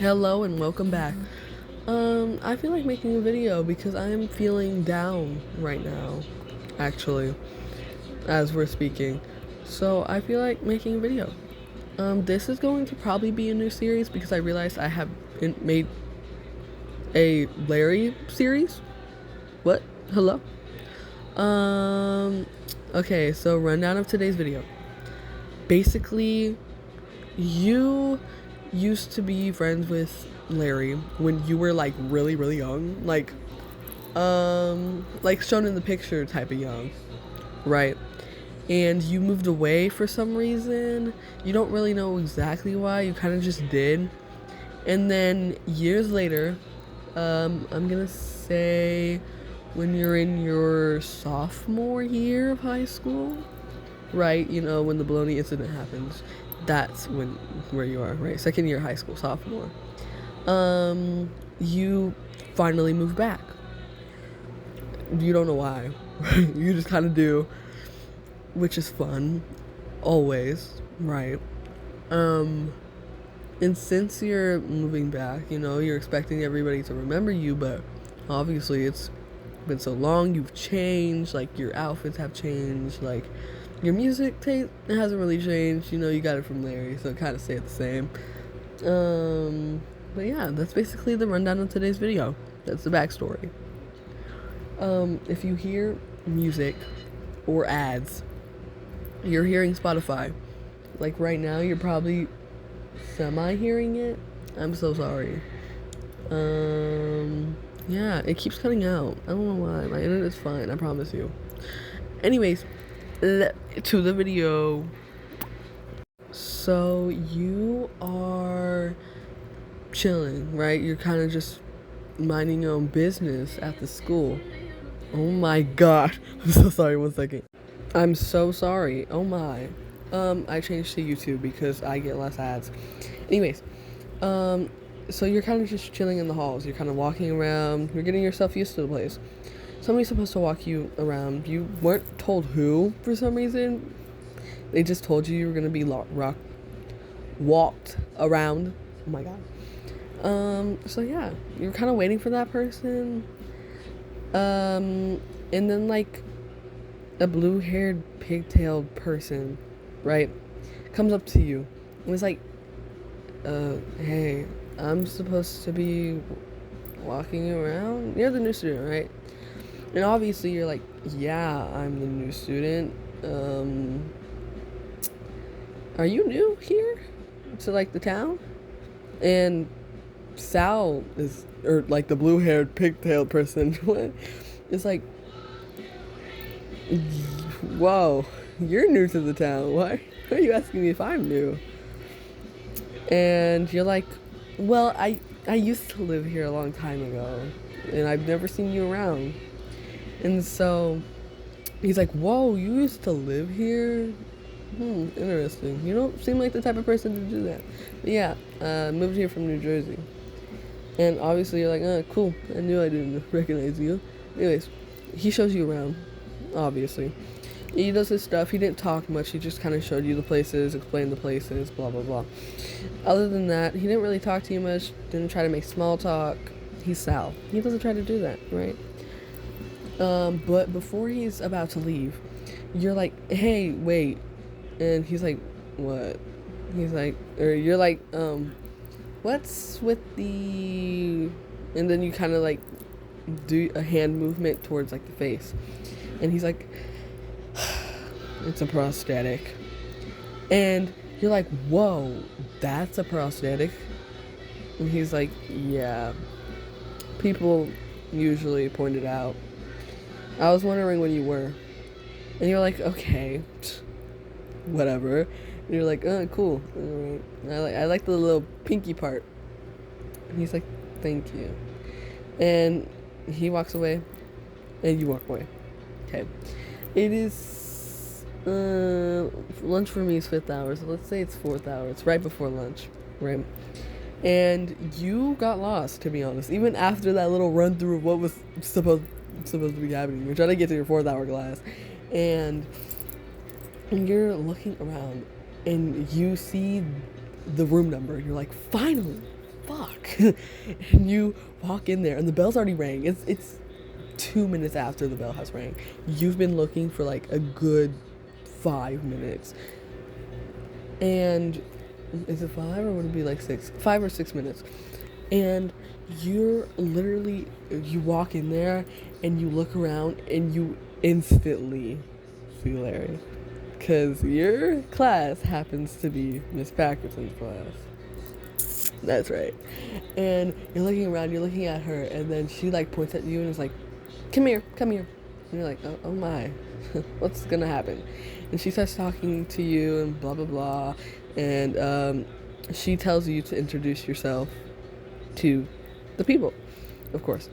Hello and welcome back. I feel like making a video because I'm feeling down right now, actually, as we're speaking. So I feel like making a video. This is going to probably be a new series because I realized I have made a Larry series. What? Hello? Okay, so rundown of today's video. Basically, you used to be friends with Larry when you were like really young, like shown in the picture type of young, right? And you moved away for some reason. You don't really know exactly why, you kind of just did. And then years later, I'm gonna say when you're in your sophomore year of high school, right? You know, when the baloney incident happens, that's where you are, right? Second year high school, sophomore. You finally move back. You don't know why. You just kind of do, which is fun, always, right? And since you're moving back, you know, you're expecting everybody to remember you, but obviously it's been so long, you've changed, like your outfits have changed, like your music taste hasn't really changed, you know, you got it from Larry, so it kind of stayed the same. But yeah, that's basically the rundown of today's video. That's the backstory. If you hear music or ads, you're hearing Spotify. Like right now, you're probably semi-hearing it. I'm so sorry. Yeah, it keeps cutting out. I don't know why. My internet's fine, I promise you. Anyways, to the video. So you are chilling, right? You're kind of just minding your own business at the school. Oh my god. I'm so sorry, 1 second. I'm so sorry. Oh my. I changed to YouTube because I get less ads. Anyways, so you're kind of just chilling in the halls. You're kind of walking around. You're getting yourself used to the place. Somebody's supposed to walk you around. You weren't told who for some reason. They just told you were going to be walked around. Oh my god. So yeah, you're kind of waiting for that person. And then like a blue-haired, pigtailed person, right, comes up to you and is like, hey, I'm supposed to be walking around. You're the new student, right? And obviously you're like, yeah, I'm the new student. Are you new here to like the town? And Sal is, or like the blue-haired, pigtailed person, is like, whoa, you're new to the town. Why are you asking me if I'm new? And you're like, well, I used to live here a long time ago, and I've never seen you around. And so he's like, whoa, you used to live here? Interesting. You don't seem like the type of person to do that. But yeah, moved here from New Jersey. And obviously you're like, cool, I knew I didn't recognize you. Anyways, he shows you around, obviously. He does his stuff. He didn't talk much. He just kind of showed you the places, explained the places, blah, blah, blah. Other than that, he didn't really talk to you much, didn't try to make small talk. He's Sal. He doesn't try to do that, right? But before he's about to leave, you're like, hey, wait. And he's like, what? He's like, or you're like, what's with the... And then you kind of like do a hand movement towards like the face. And he's like, it's a prosthetic. And you're like, whoa, that's a prosthetic? And he's like, yeah. People usually point it out. I was wondering when you were. And you're like, okay, whatever. And you're like, cool. I like the little pinky part. And he's like, thank you. And he walks away, and you walk away. Okay. It is, lunch for me is 5th hour, so let's say it's 4th hour. It's right before lunch, right? And you got lost, to be honest. Even after that little run through of what was supposed to be happening. You're trying to get to your 4th hour class. And you're looking around, and you see the room number. You're like, finally, fuck? And you walk in there, and the bell's already rang. It's 2 minutes after the bell has rang. You've been looking for like a good 5 minutes. And is it 5 or would it be like 6? 5 or 6 minutes. And you're literally, you walk in there and you look around and you instantly see Larry. Because your class happens to be Miss Packerson's class. That's right. And you're looking around, you're looking at her, and then she like points at you and is like, come here. And you're like, oh my, what's gonna happen? And she starts talking to you and blah, blah, blah. And she tells you to introduce yourself to the people, of course.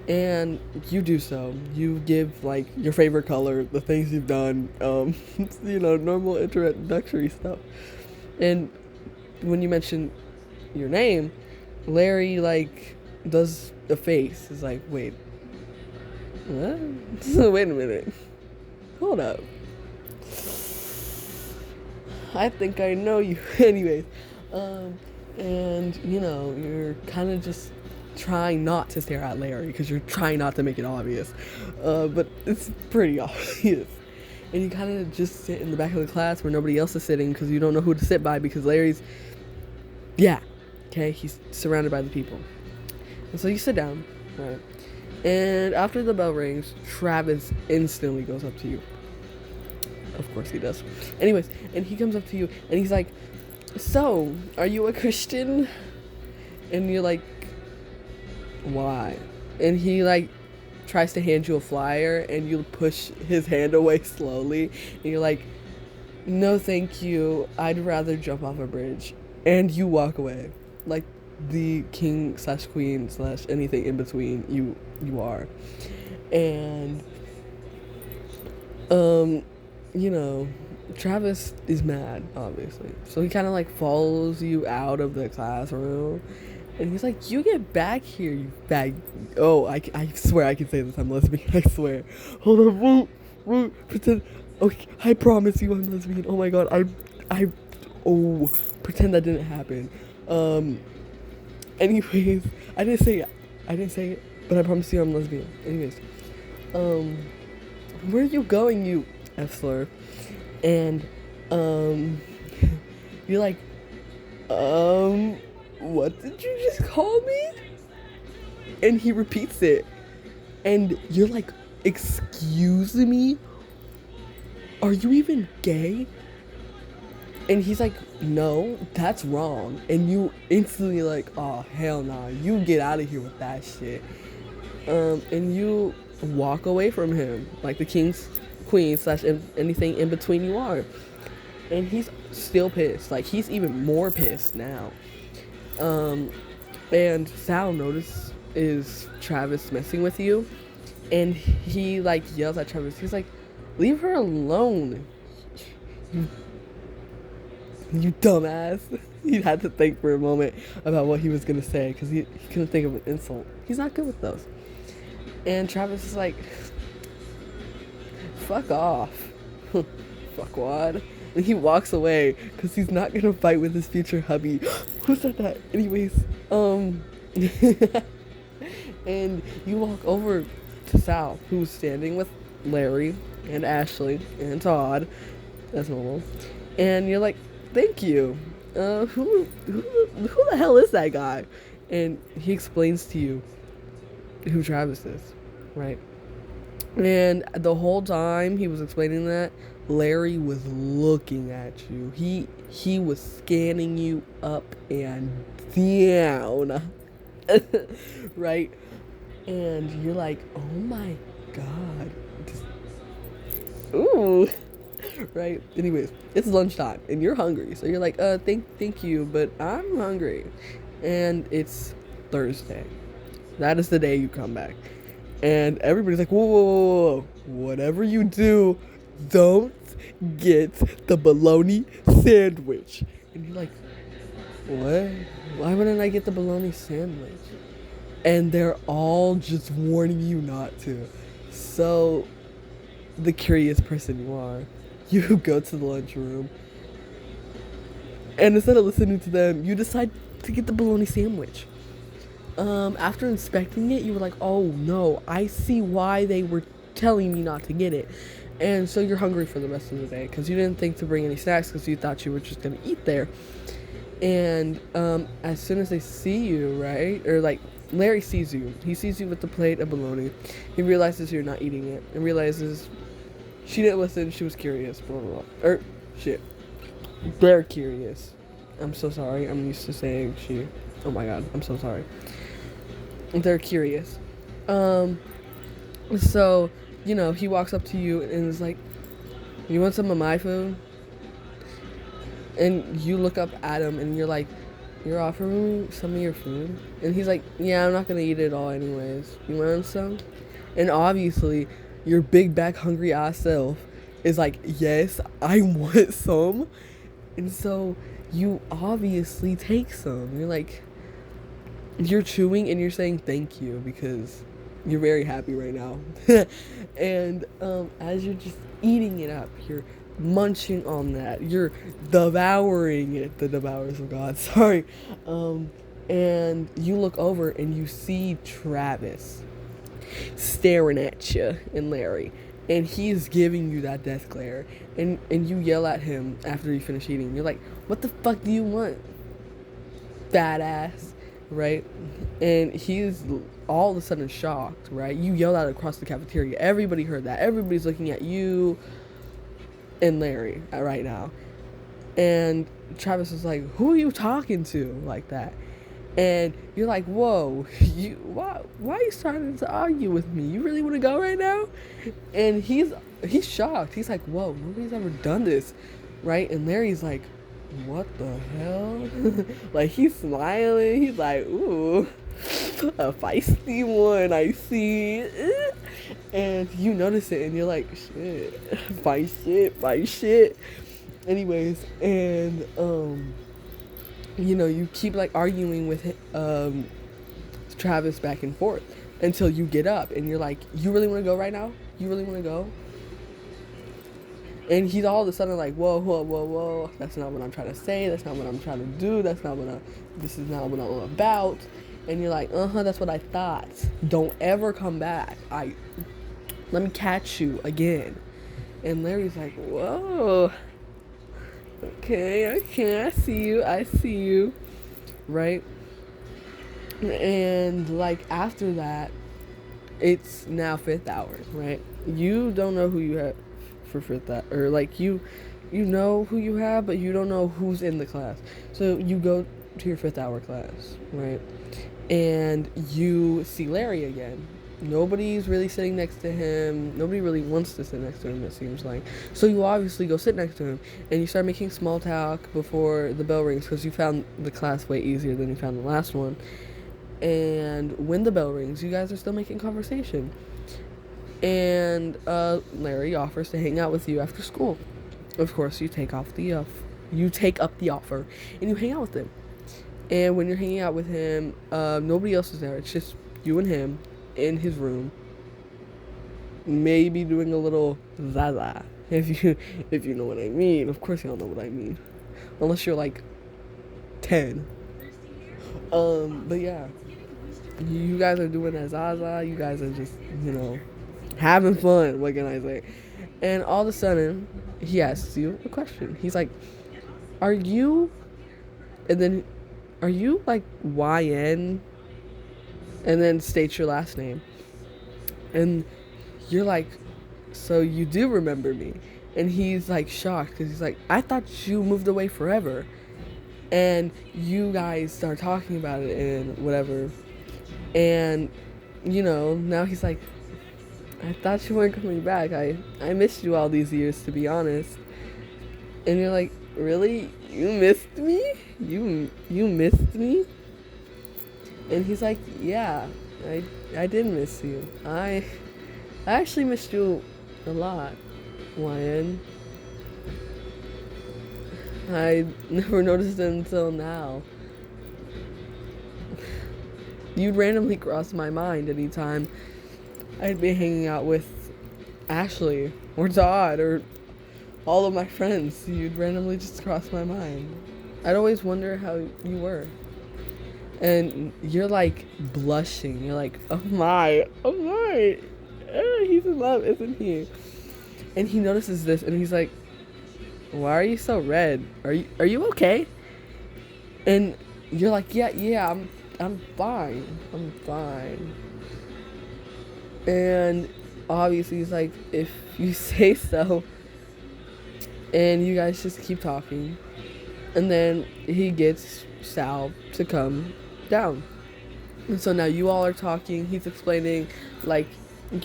And you do so. You give like your favorite color, the things you've done, normal introductory stuff. And when you mention your name, Larry like does a face. It's like, wait, what? Wait a minute. Hold up. I think I know you. Anyways, and you're kind of just trying not to stare at Larry because you're trying not to make it obvious, but it's pretty obvious. And you kind of just sit in the back of the class where nobody else is sitting because you don't know who to sit by because Larry's, he's surrounded by the people. And so you sit down, right? And after the bell rings, Travis instantly goes up to you. Of course he does. Anyways, and he comes up to you and he's like, so, are you a Christian? And you're like, why? And he like tries to hand you a flyer and you push his hand away slowly and you're like, no thank you, I'd rather jump off a bridge. And you walk away like the king/queen/anything in between you are. And Travis is mad, obviously. So he kind of like follows you out of the classroom. And he's like, you get back here, you bag. Oh, I swear I can say this. I'm lesbian. I swear. Hold on. Whoa. Pretend. Okay, I promise you I'm lesbian. Oh my god. Pretend that didn't happen. Anyways, I didn't say it, but I promise you I'm lesbian. Anyways, where are you going, you F-slur? And, you're like, what did you just call me? And he repeats it. And you're like, excuse me? Are you even gay? And he's like, no, that's wrong. And you instantly like, oh, hell nah. You get out of here with that shit. And you walk away from him. Like the king's queen / anything in between you are. And he's still pissed. Like, he's even more pissed now. And Sal notices Travis messing with you. And he, like, yells at Travis. He's like, leave her alone. You dumbass. He had to think for a moment about what he was going to say because he couldn't think of an insult. He's not good with those. And Travis is like, fuck off. Fuckwad. And he walks away because he's not going to fight with his future hubby. Who said that? Anyways, and you walk over to Sal, who's standing with Larry and Ashley and Todd, as normal. And you're like, thank you. Who the hell is that guy? And he explains to you who Travis is, right? And the whole time he was explaining that, Larry was looking at you. He was scanning you up and down. Right? And you're like, oh my god. Ooh. Right? Anyways, it's lunchtime and you're hungry. So you're like, thank you, but I'm hungry. And it's Thursday. That is the day you come back. And everybody's like, whoa. Whatever you do, don't get the bologna sandwich. And you're like, what? Why wouldn't I get the bologna sandwich? And they're all just warning you not to. So, the curious person you are, you go to the lunchroom. And instead of listening to them, you decide to get the bologna sandwich. After inspecting it, you were like, oh no, I see why they were telling me not to get it. And so you're hungry for the rest of the day because you didn't think to bring any snacks because you thought you were just going to eat there. And as soon as they see you, right, or like Larry sees you, he sees you with the plate of bologna. He realizes you're not eating it and realizes she didn't listen, she was curious, blah, blah, blah. Or, shit, they're curious. I'm so sorry, I'm used to saying she. Oh my god, I'm so sorry. They're curious. So, you know, he walks up to you and is like, you want some of my food? And you look up at him and you're like, you're offering me some of your food? And he's like, yeah, I'm not gonna eat it all anyways. You want some? And obviously, your big back hungry ass self is like, yes, I want some. And so you obviously take some. You're like, you're chewing and you're saying thank you because you're very happy right now. And as you're just eating it up, you're munching on that, you're devouring it, the devourers of God, sorry. And you look over and you see Travis staring at you and Larry, and he's giving you that death glare, and you yell at him after you finish eating. You're like, what the fuck do you want, badass? Right? And he's all of a sudden shocked, right? You yell out across the cafeteria. Everybody heard that. Everybody's looking at you and Larry right now. And Travis was like, who are you talking to like that? And you're like, whoa, why are you starting to argue with me? You really want to go right now? And he's shocked. He's like, whoa, nobody's ever done this, right? And Larry's like, what the hell? Like, he's smiling. He's like, ooh, a feisty one, I see. And you notice it and you're like, shit, my shit. Anyways, and you know, you keep like arguing with Travis back and forth until you get up and you're like, you really want to go right now? You really want to go? And he's all of a sudden like, whoa, that's not what I'm trying to say, that's not what I'm trying to do, this is not what I'm about. And you're like, that's what I thought. Don't ever come back. Let me catch you again. And Larry's like, whoa, okay, I see you, right? And like after that, it's now 5th hour, right? You don't know who you have for 5th hour, or like you know who you have, but you don't know who's in the class. So you go to your 5th hour class, right? And you see Larry again. Nobody's really sitting next to him. Nobody really wants to sit next to him, it seems like. So you obviously go sit next to him, and you start making small talk before the bell rings, because you found the class way easier than you found the last one. And when the bell rings, you guys are still making conversation. And Larry offers to hang out with you after school. Of course, you take up the offer, and you hang out with him. And when you're hanging out with him, nobody else is there. It's just you and him in his room, maybe doing a little zaza, if you know what I mean. Of course y'all know what I mean, unless you're like 10. But yeah, you guys are doing that zaza. You guys are just, you know, having fun. What can I say? And all of a sudden, he asks you a question. He's like, "Are you?" And then, "Are you like YN?" And then states your last name. And you're like, "So you do remember me?" And he's like shocked because he's like, "I thought you moved away forever." And you guys start talking about it and whatever. And, you know, now he's like, "I thought you weren't coming back. I missed you all these years, to be honest." And you're like, "Really? You missed me? You missed me?" And he's like, "Yeah, I did miss you. I actually missed you a lot, YN. I never noticed it until now. You'd randomly cross my mind anytime I'd be hanging out with Ashley or Todd or all of my friends. You'd randomly just cross my mind. I'd always wonder how you were." And you're like blushing. You're like, oh my, he's in love, isn't he? And he notices this, and he's like, why are you so red? Are you okay? And you're like, yeah, I'm fine. I'm fine. And obviously he's like, if you say so. And you guys just keep talking. And then he gets Sal to come down. And so now you all are talking. He's explaining like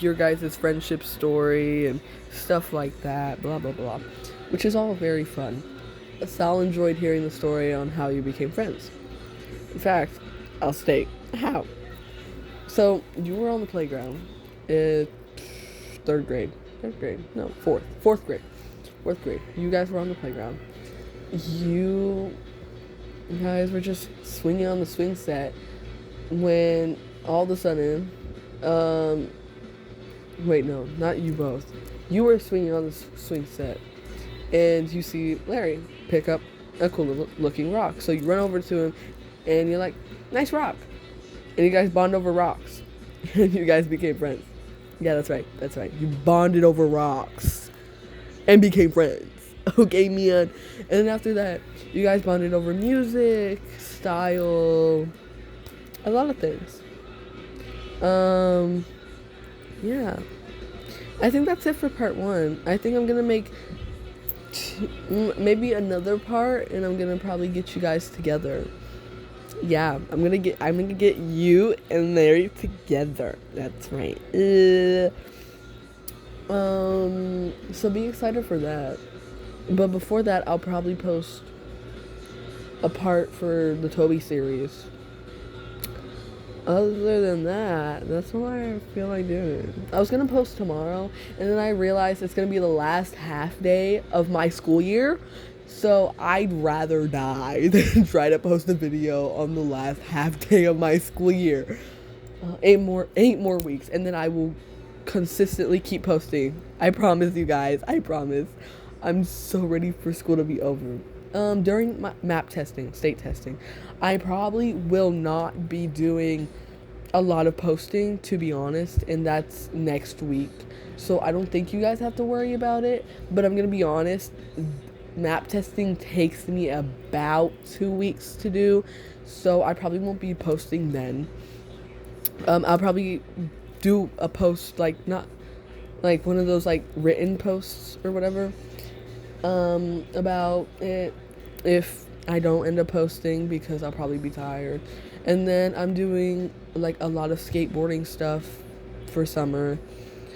your guys' friendship story and stuff like that, blah blah blah, which is all very fun. Sal enjoyed hearing the story on how you became friends. In fact, I'll state how. So you were on the playground, fourth grade. You guys were on the playground. You guys were just swinging on the swing set when all of a sudden, wait, no, not you both. You were swinging on the swing set, and you see Larry pick up a cool looking rock. So you run over to him, and you're like, nice rock. And you guys bond over rocks. And you guys became friends. Yeah, that's right. You bonded over rocks and became friends. Okay, man. And then after that, you guys bonded over music, style, a lot of things. Yeah. I think that's it for part 1. I think I'm gonna make maybe another part, and I'm gonna probably get you guys together. Yeah, I'm gonna get you and Larry together. That's right. So be excited for that. But before that, I'll probably post a part for the Toby series. Other than that, that's all I feel like doing. I was gonna post tomorrow, and then I realized it's gonna be the last half day of my school year. So I'd rather die than try to post a video on the last half day of my school year. 8 more weeks, and then I will consistently keep posting. I promise you guys. I promise. I'm so ready for school to be over. During my map testing, state testing, I probably will not be doing a lot of posting, to be honest, and that's next week. So I don't think you guys have to worry about it, but I'm gonna be honest. Map testing takes me about 2 weeks to do, so I probably won't be posting then. I'll probably do a post, like, not like one of those like written posts or whatever, about it if I don't end up posting, because I'll probably be tired. And then I'm doing like a lot of skateboarding stuff for summer.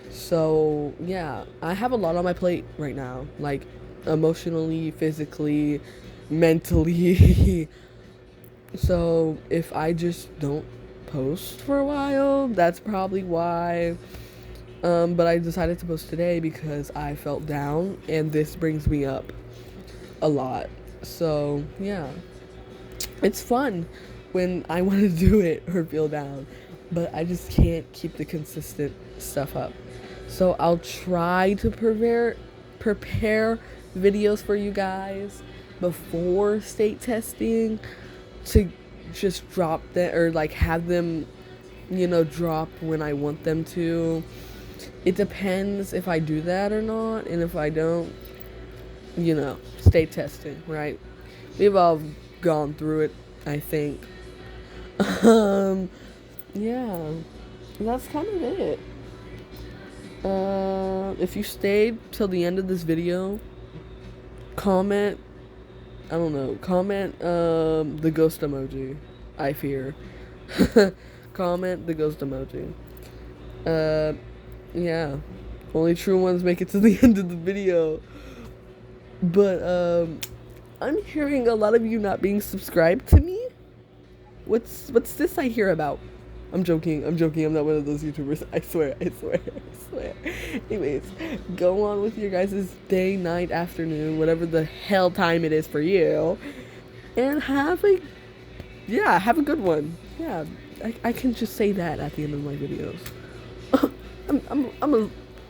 So yeah, I have a lot on my plate right now, like emotionally, physically, mentally. So if I just don't post for a while, that's probably why. But I decided to post today because I felt down, and this brings me up a lot. So yeah, it's fun when I want to do it or feel down, but I just can't keep the consistent stuff up. So I'll try to prepare videos for you guys before state testing to just drop that, or like have them, drop when I want them to. It depends if I do that or not, and if I don't, state testing, right? We've all gone through it, I think. Yeah, that's kind of it. If you stayed till the end of this video, comment, the ghost emoji, I fear. Comment the ghost emoji. Yeah, only true ones make it to the end of the video. But, I'm hearing a lot of you not being subscribed to me. What's this I hear about? I'm joking, I'm not one of those YouTubers, I swear. Anyways, go on with your guys' day, night, afternoon, whatever the hell time it is for you, and have a good one. Yeah, I can just say that at the end of my videos.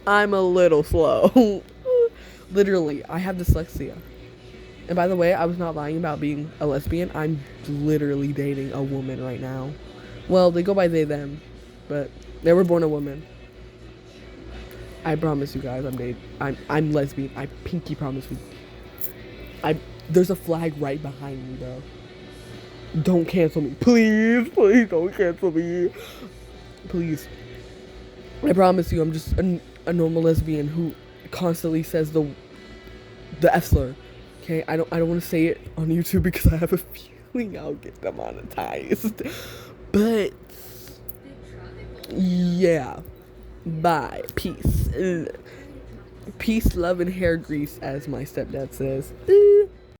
I'm a little slow. Literally, I have dyslexia. And by the way, I was not lying about being a lesbian. I'm literally dating a woman right now. Well, they go by they, them, but they were born a woman. I promise you guys, I'm lesbian. I pinky promise you. There's a flag right behind me, bro. Don't cancel me. Please, please don't cancel me. Please. I promise you, I'm just a normal lesbian who constantly says the F slur. Okay, I don't want to say it on YouTube because I have a feeling I'll get demonetized. But yeah, bye, peace, peace, love, and hair grease, as my stepdad says.